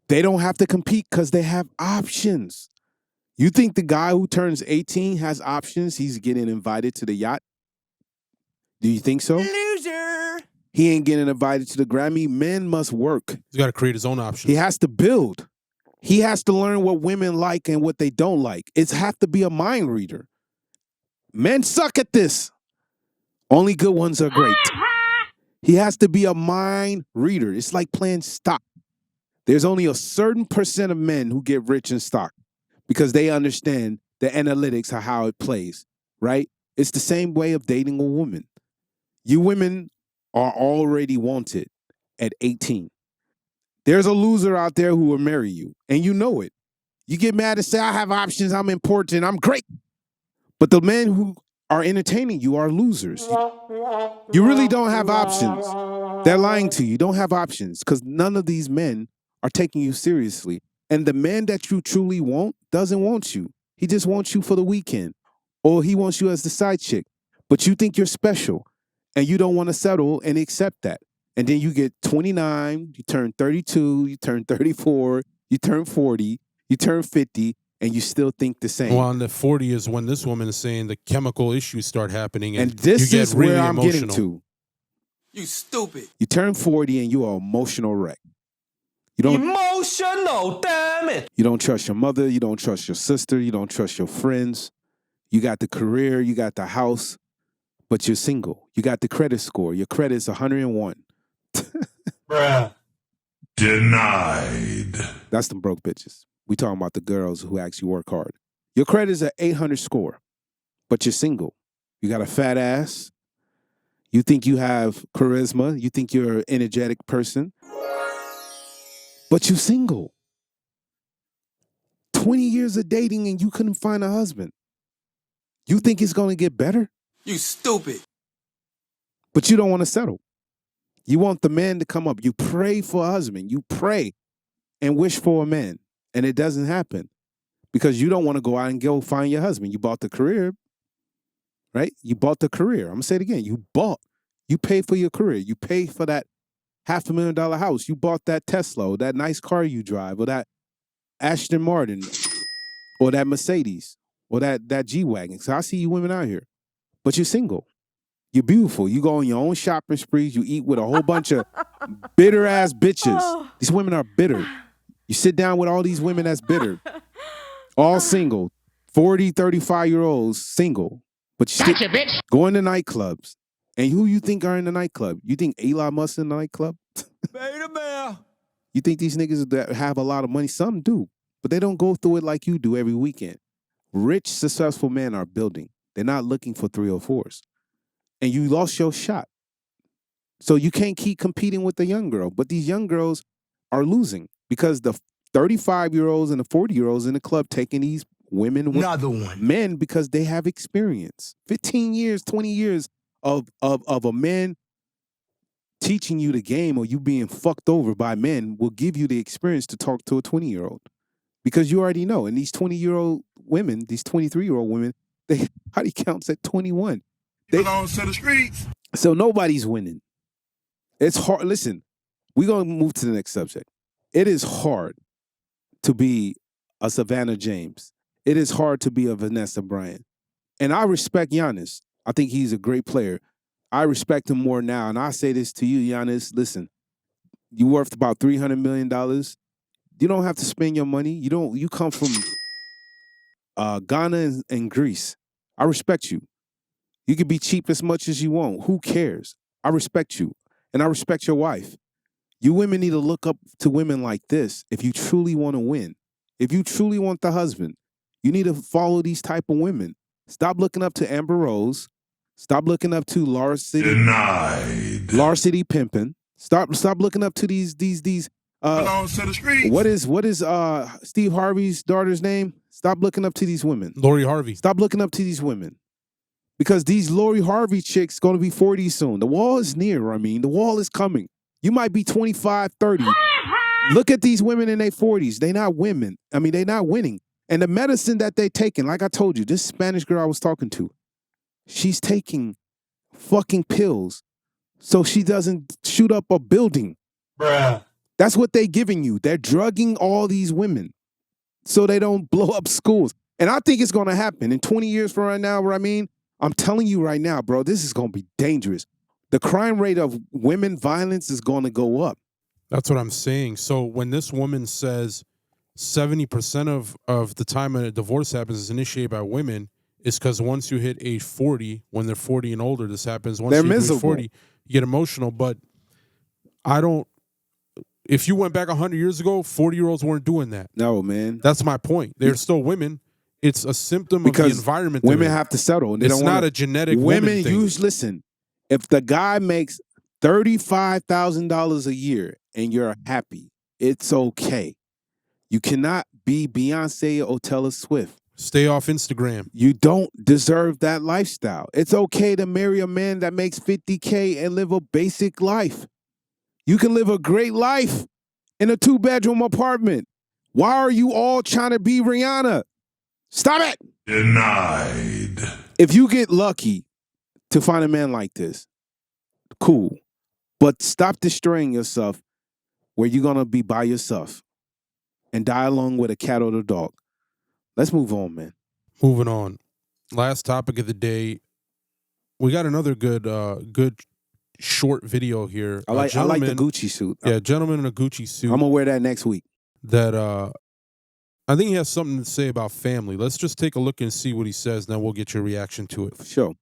they don't have to compete because they have options. You think the guy who turns 18 has options? He's getting invited to the yacht? Do you think so? Loser. He ain't getting invited to the Grammy. Men must work. He's got to create his own options. He has to build. He has to learn what women like and what they don't like. It's have to be a mind reader. Men suck at this. Only good ones are great. He has to be a mind reader. It's like playing stock. There's only a certain percent of men who get rich in stock because they understand the analytics of how it plays, right? It's the same way of dating a woman. You women are already wanted at 18. There's a loser out there who will marry you, and you know it. You get mad and say, I have options, I'm important, I'm great. But the men who are entertaining you are losers. You really don't have options. They're lying to you. You don't have options because none of these men are taking you seriously. And the man that you truly want doesn't want you. He just wants you for the weekend, or he wants you as the side chick. But you think you're special, and you don't want to settle and accept that. And then you get 29, you turn 32, you turn 34, you turn 40, you turn 50, and you still think the same. Well, on the 40 is when this woman is saying the chemical issues start happening, and this you get is really where I'm emotional. getting to. You stupid. You turn 40 and you are an emotional wreck. You don't Emotional, damn it. You don't trust your mother, you don't trust your sister, you don't trust your friends. You got the career, you got the house, but you're single. You got the credit score. Your credit's 101. Bruh. Denied. That's them broke bitches. We talking about the girls who actually work hard. Your credit's an 800 score, but you're single. You got a fat ass. You think you have charisma. You think you're an energetic person, but you're single. 20 years of dating and you couldn't find a husband. You think it's going to get better? You stupid. But you don't want to settle. You want the man to come up. You pray for a husband. You pray and wish for a man. And it doesn't happen because you don't want to go out and go find your husband. You bought the career, right? You bought the career. I'm going to say it again. You paid for your career. You paid for that $500,000 house. You bought that Tesla, or that nice car you drive, or that Aston Martin, or that Mercedes, or that G-Wagon. So I see you women out here, but you're single. You're beautiful. You go on your own shopping sprees. You eat with a whole bunch of bitter-ass bitches. These women are bitter. You sit down with all these women that's bitter. All single. 40, 35-year-olds single. But you Gotcha, bitch. going to nightclubs. And who you think are in the nightclub? You think Elon Musk in the nightclub? Beta bear. You think these niggas that have a lot of money? Some do. But they don't go through it like you do every weekend. Rich, successful men are building. They're not looking for 304s. And you lost your shot. So you can't keep competing with the young girl. But these young girls are losing because the 35-year-olds and the 40-year-olds in the club taking these women with Another one. men because they have experience. 15 years, 20 years of a man teaching you the game or you being fucked over by men will give you the experience to talk to a 20-year-old. Because you already know. And these 20-year-old women, these 23-year-old women, they body counts at 21. Belongs to the streets. So nobody's winning. It's hard. Listen, we're going to move to the next subject. It is hard to be a Savannah James. It is hard to be a Vanessa Bryant. And I respect Giannis. I think he's a great player. I respect him more now. And I say this to you, Giannis. Listen, you're worth about $300 million. You don't have to spend your money. You come from Ghana and Greece. I respect you. You can be cheap as much as you want. Who cares? I respect you. And I respect your wife. You women need to look up to women like this if you truly want to win. If you truly want the husband, you need to follow these type of women. Stop looking up to Amber Rose. Stop looking up to Larsa Pippen. Stop looking up to these Belongs to the streets. what is Steve Harvey's daughter's name? Stop looking up to these women. Lori Harvey. Stop looking up to these women. Because these Lori Harvey chicks going to be 40 soon. The wall is near, I mean. The wall is coming. You might be 25, 30. Look at these women in their 40s. They not women. I mean, they not winning. And the medicine that they taking, like I told you, this Spanish girl I was talking to, she's taking fucking pills so she doesn't shoot up a building. Bruh. That's what they giving you. They're drugging all these women so they don't blow up schools. And I think it's going to happen in 20 years from right now, what I mean, I'm telling you right now, bro, this is going to be dangerous. The crime rate of women violence is going to go up. That's what I'm saying. So when this woman says 70% of the time a divorce happens is initiated by women, it's because once you hit age 40, when they're 40 and older, this happens. Once They're you hit miserable. 40, you get emotional. But if you went back 100 years ago, 40-year-olds weren't doing that. No, man. That's my point. They're still women. It's a symptom Because of the environment. women have to settle. And they it's don't not wanna, a genetic women woman thing. listen, if the guy makes $35,000 a year and you're happy, it's okay. You cannot be Beyonce or Taylor Swift. Stay off Instagram. You don't deserve that lifestyle. It's okay to marry a man that makes $50K and live a basic life. You can live a great life in a 2-bedroom apartment. Why are you all trying to be Rihanna? Stop it. Denied. If you get lucky to find a man like this, cool. But stop destroying yourself where you're going to be by yourself and die along with a cat or a dog. Let's move on, man. Moving on. Last topic of the day. We got another good short video here. I like the Gucci suit. Yeah, gentleman in a Gucci suit. I'm going to wear that next week. That I think he has something to say about family. Let's just take a look and see what he says, then we'll get your reaction to it. Sure.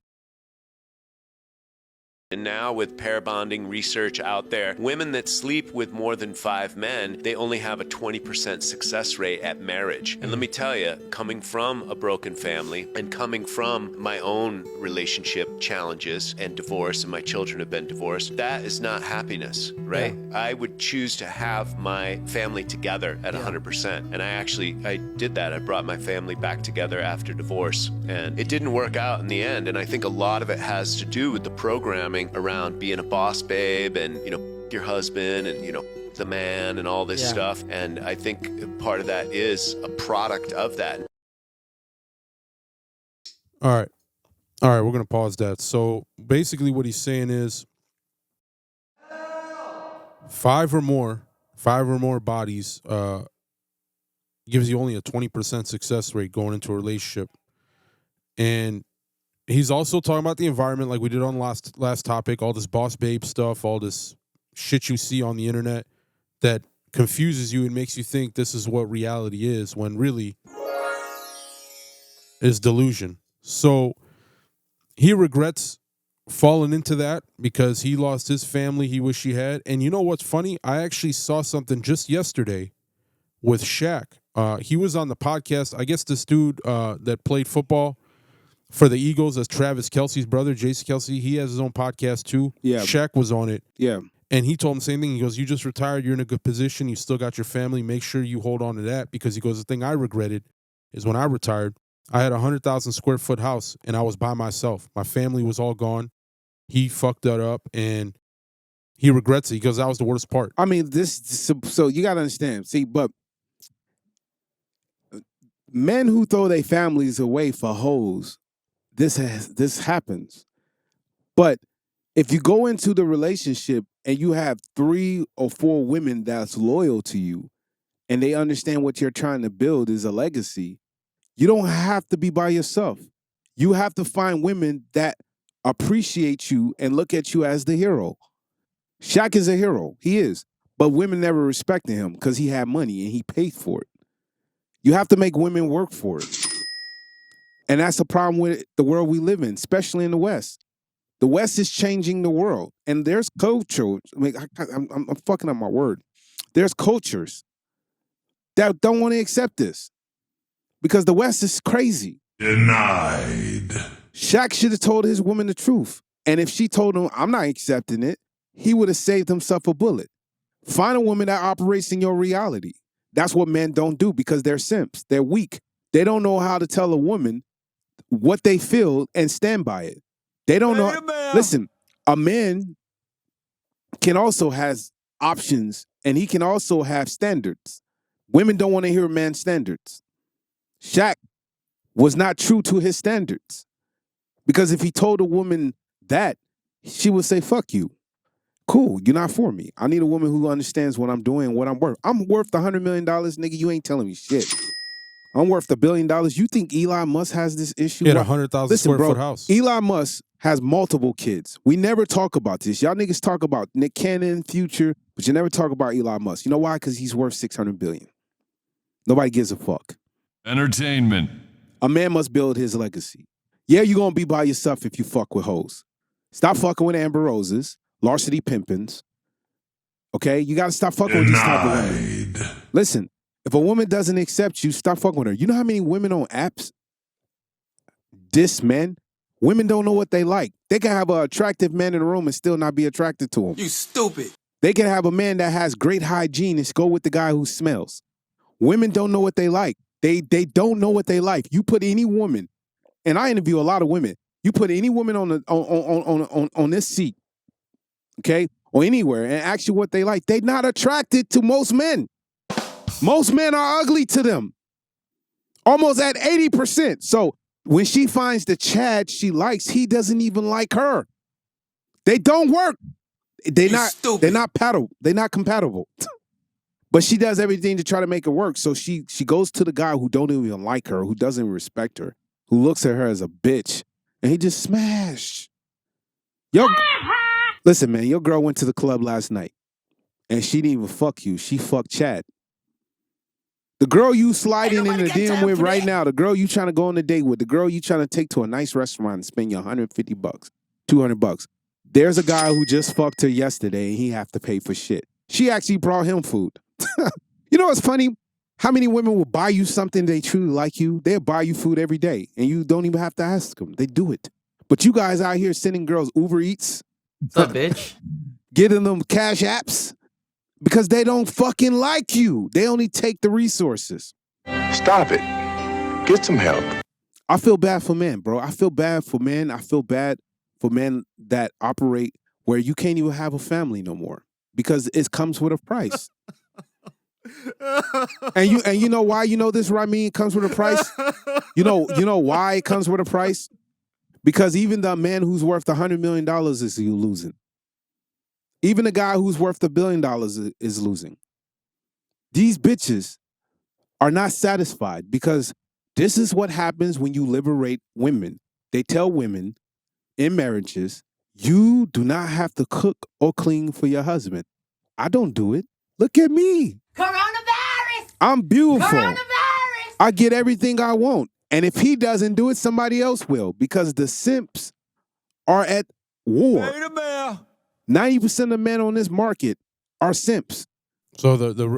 And now with pair bonding research out there, women that sleep with more than 5 men, they only have a 20% success rate at marriage. And let me tell you, coming from a broken family and coming from my own relationship challenges and divorce, and my children have been divorced, that is not happiness, right? Yeah. I would choose to have my family together at 100%. And I did that. I brought my family back together after divorce. And it didn't work out in the end. And I think a lot of it has to do with the programming around being a boss babe and, your husband and, the man and all this stuff. And I think part of that is a product of that. All right, we're going to pause that. So basically what he's saying is 5 or more bodies gives you only a 20% success rate going into a relationship. And he's also talking about the environment like we did on last topic, all this boss babe stuff, all this shit you see on the internet that confuses you and makes you think this is what reality is when really is delusion. So he regrets falling into that because he lost his family he wished he had. And you know what's funny? I actually saw something just yesterday with Shaq. He was on the podcast. I guess this dude that played football for the Eagles as Travis Kelce's brother, Jason Kelce, he has his own podcast too. Yeah. Shaq was on it. Yeah. And he told him the same thing. He goes, you just retired. You're in a good position. You still got your family. Make sure you hold on to that because he goes, the thing I regretted is when I retired, I had a 100,000 square foot house and I was by myself. My family was all gone. He fucked that up and he regrets it because that was the worst part. I mean, so you got to understand. See, but men who throw their families away for hoes, this happens. But if you go into the relationship and you have 3 or 4 women that's loyal to you and they understand what you're trying to build is a legacy, you don't have to be by yourself. You have to find women that appreciate you and look at you as the hero. Shaq is a hero. He is. But women never respected him because he had money and he paid for it. You have to make women work for it. And that's the problem with the world we live in, especially in the West. The West is changing the world. And there's culture. I mean, I'm fucking up my word. There's cultures that don't want to accept this because the West is crazy. Denied. Shaq should have told his woman the truth. And if she told him, I'm not accepting it, he would have saved himself a bullet. Find a woman that operates in your reality. That's what men don't do because they're simps. They're weak. They don't know how to tell a woman what they feel and stand by it. They don't know. Listen, a man can also has options and he can also have standards. Women don't want to hear a man's standards. Shaq was not true to his standards because if he told a woman that, she would say, fuck you. Cool, you're not for me. I need a woman who understands what I'm doing and what I'm worth. I'm worth $100 million, nigga. You ain't telling me shit. I'm worth $1 billion. You think Elon Musk has this issue? He had a 100,000 square foot house. Elon Musk has multiple kids. We never talk about this. Y'all niggas talk about Nick Cannon, Future, but you never talk about Elon Musk. You know why? Because he's worth $600 billion. Nobody gives a fuck. Entertainment. A man must build his legacy. Yeah, you're going to be by yourself if you fuck with hoes. Stop fucking with Amber Roses, Larsa Pippens. Okay? You got to stop fucking with these type of women. Listen, if a woman doesn't accept you, stop fucking with her. You know how many women on apps diss men? Women don't know what they like. They can have an attractive man in the room and still not be attracted to him. You stupid. They can have a man that has great hygiene and go with the guy who smells. Women don't know what they like. They don't know what they like. You put any woman, and I interview a lot of women. You put any woman on this seat, okay, or anywhere, and ask you what they like. They're not attracted to most men. Most men are ugly to them, almost at 80%. So when she finds the Chad she likes, he doesn't even like her. They don't work. They're not compatible. But she does everything to try to make it work. So she goes to the guy who don't even like her, who doesn't respect her, who looks at her as a bitch, and he just smashed. Listen, man, your girl went to the club last night, and she didn't even fuck you. She fucked Chad. The girl you sliding in the DM with right now, the girl you trying to go on a date with, the girl you trying to take to a nice restaurant and spend your $150, $200. There's a guy who just fucked her yesterday, and he have to pay for shit. She actually brought him food. You know what's funny? How many women will buy you something they truly like you? They'll buy you food every day, and you don't even have to ask them. They do it. But you guys out here sending girls Uber Eats. What's up, bitch? Getting them cash apps because they don't fucking like you. They only take the resources. Stop it. Get some help. I feel bad for men, bro. I feel bad for men. I feel bad for men that operate where you can't even have a family no more because it comes with a price. And you know why you know this, Ramin? It comes with a price. You know why it comes with a price? Because even the man who's worth $100 million is losing. Even the guy who's worth $1 billion is losing. These bitches are not satisfied because this is what happens when you liberate women. They tell women in marriages, you do not have to cook or clean for your husband. I don't do it. Look at me. Coronavirus! I'm beautiful. Coronavirus! I get everything I want. And if he doesn't do it, somebody else will because the simps are at war. 90% of men on this market are simps. So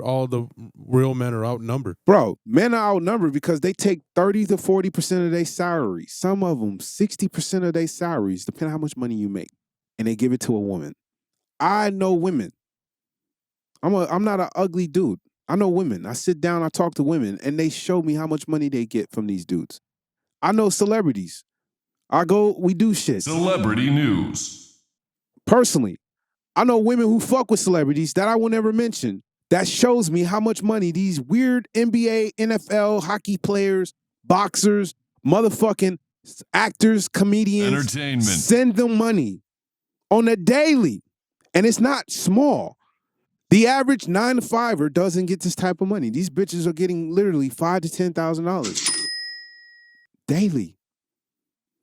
all the real men are outnumbered. Bro, men are outnumbered because they take 30 to 40% of their salary. Some of them, 60% of their salaries, depending on how much money you make. And they give it to a woman. I know women. I'm not an ugly dude. I know women. I sit down, I talk to women, and they show me how much money they get from these dudes. I know celebrities. We do shit. Celebrity news. Personally, I know women who fuck with celebrities that I will never mention. That shows me how much money these weird NBA, NFL, hockey players, boxers, motherfucking actors, comedians Entertainment. send them money on a daily. And it's not small. The average 9-to-5er doesn't get this type of money. These bitches are getting literally $5,000 to $10,000 daily.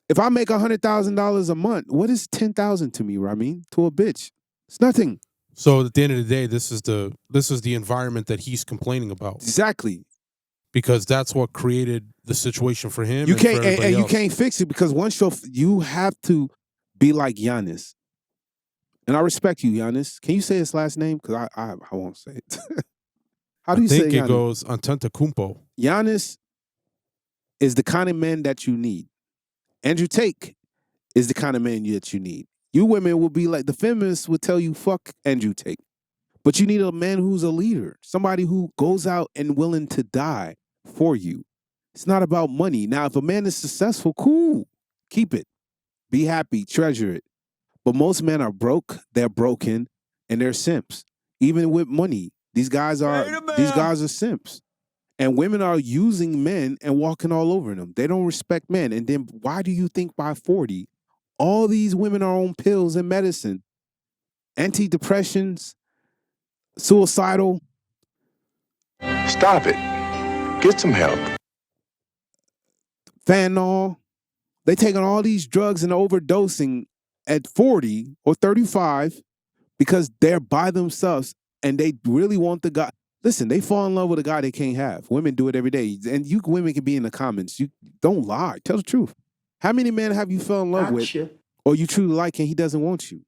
If I make $100,000 a month, what is $10,000 to me, Ramin? To a bitch, it's nothing. So at the end of the day, this is the environment that he's complaining about. Exactly. Because that's what created the situation for him. You and can't, for everybody and you else. can't fix it because once you have to be like Giannis. And I respect you, Giannis. Can you say his last name? Because I won't say it. How do you say I think it Giannis? goes Antetokounmpo. Giannis is the kind of man that you need. Andrew Tate is the kind of man that you need. You women will be like, the feminists would tell you, fuck Andrew Tate. But you need a man who's a leader, somebody who goes out and willing to die for you. It's not about money. Now, if a man is successful, cool. Keep it. Be happy. Treasure it. But most men are broke, they're broken, and they're simps. Even with money, these guys are simps. And women are using men and walking all over them. They don't respect men. And then why do you think by 40, all these women are on pills and medicine, antidepressants, suicidal? Stop it. Get some help. Fentanyl. They taking all these drugs and overdosing at 40 or 35 because they're by themselves and they really want the guy. Listen, they fall in love with a guy they can't have. Women do it every day. And you women can be in the comments. You don't lie. Tell the truth. How many men have you fell in love with or you truly like and he doesn't want you?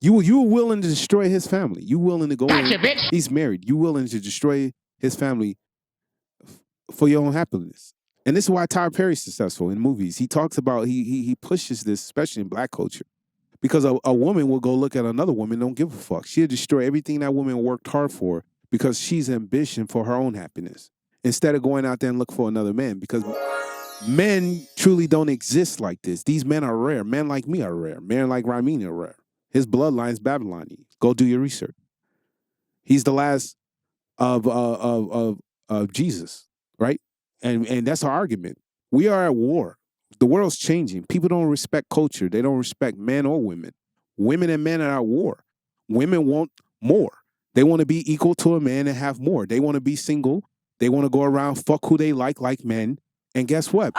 You were willing to destroy his family. You willing to go in. bitch. He's married. You willing to destroy his family for your own happiness. And this is why Tyler Perry's successful in movies. He talks about, he pushes this, especially in black culture. Because a woman will go look at another woman, don't give a fuck. She'll destroy everything that woman worked hard for because she's ambition for her own happiness. Instead of going out there and look for another man. Because men truly don't exist like this. These men are rare. Men like me are rare. Men like Ramin are rare. His bloodline's Babylonian. Go do your research. He's the last of Jesus, right? And that's our argument. We are at war. The world's changing. People don't respect culture. They don't respect men or women. Women and men are at war. Women want more. They want to be equal to a man and have more. They want to be single. They want to go around, fuck who they like men. And guess what?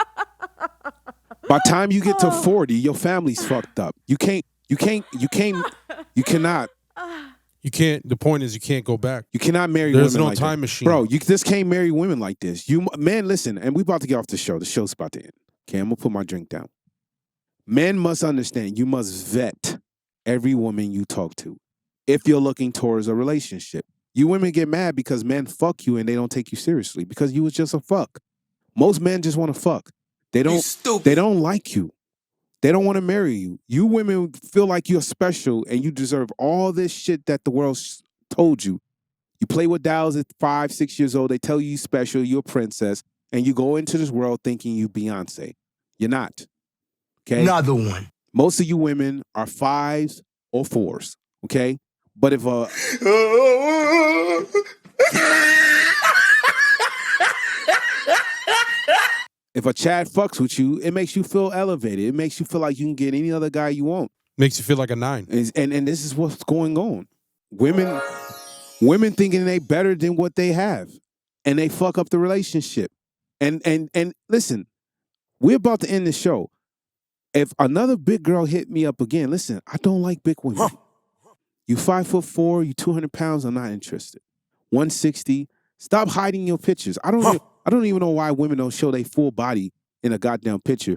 By the time you get to 40, your family's fucked up. You cannot. You can't. The point is, you can't go back. You cannot marry There's women no like time that. machine. Bro, you just can't marry women like this. Men, listen, and we about to get off the show. The show's about to end. Okay, I'm going to put my drink down. Men must understand you must vet every woman you talk to if you're looking towards a relationship. You women get mad because men fuck you and they don't take you seriously because you was just a fuck. Most men just want to fuck. They don't like you. They don't want to marry you. You women feel like you're special and you deserve all this shit that the world told you. You play with dolls at 5, 6 years old. They tell you you're special, you're a princess, and you go into this world thinking you Beyonce. You're not. Okay? Another one. Most of you women are 5s or 4s. Okay? But if if a Chad fucks with you, it makes you feel elevated. It makes you feel like you can get any other guy you want. Makes you feel like a 9. And this is what's going on. Women thinking they better than what they have. And they fuck up the relationship. And listen, we're about to end the show. If another big girl hit me up again, listen, I don't like big women. You 5'4", you 200 pounds, I'm not interested. 160, stop hiding your pictures. I don't even know why women don't show their full body in a goddamn picture.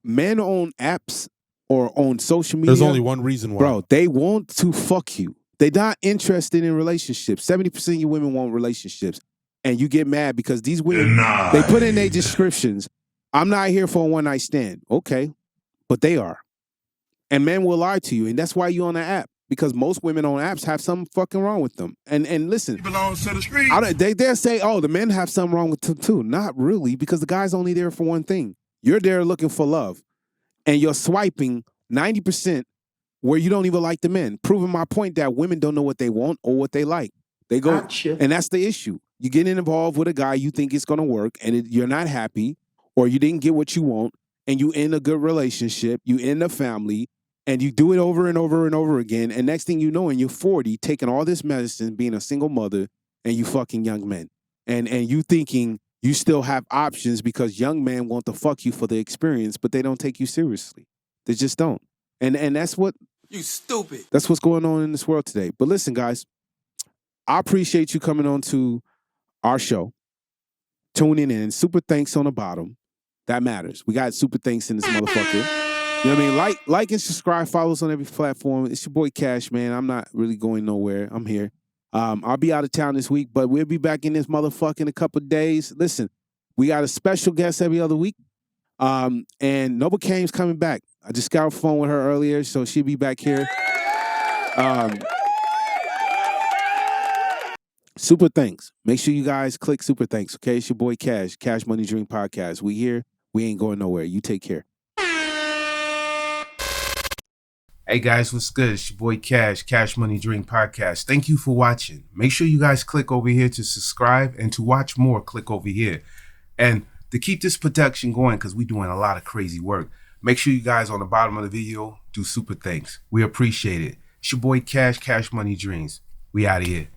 Men on apps or on social media. There's only one reason why. Bro, they want to fuck you. They're not interested in relationships. 70% of you women want relationships. And you get mad because these women, they put in their descriptions, I'm not here for a one-night stand. Okay, but they are. And men will lie to you. And that's why you're on the app. because most women on apps have something fucking wrong with them. And listen, He belongs to the streets. they'll say, oh, the men have something wrong with them too. Not really, because the guy's only there for one thing. You're there looking for love, and you're swiping 90% where you don't even like the men, proving my point that women don't know what they want or what they like. They go, and that's the issue. You get involved with a guy you think it's going to work, and you're not happy, or you didn't get what you want, and you end a good relationship, you end a family, and you do it over and over and over again, and next thing you know, in your 40, taking all this medicine, being a single mother, and you fucking young men. And you thinking you still have options because young men want to fuck you for the experience, but they don't take you seriously. They just don't. And that's what... You stupid. That's what's going on in this world today. But listen, guys, I appreciate you coming on to our show, tuning in. Super thanks on the bottom. That matters. We got super thanks in this motherfucker. You know what I mean? Like and subscribe. Follow us on every platform. It's your boy Cash, man. I'm not really going nowhere. I'm here. I'll be out of town this week, but we'll be back in this motherfucker in a couple of days. Listen, we got a special guest every other week. And Noble Kane's coming back. I just got off the phone with her earlier, so she'll be back here. Super thanks. Make sure you guys click super thanks, okay? It's your boy Cash, Cash Money Dream Podcast. We here. We ain't going nowhere. You take care. Hey guys, what's good? It's your boy Cash, Cash Money Dream Podcast. Thank you for watching. Make sure you guys click over here to subscribe, and to watch more, click over here. And to keep this production going, because we're doing a lot of crazy work, make sure you guys on the bottom of the video do super thanks. We appreciate it. It's your boy Cash, Cash Money Dreams. We out of here.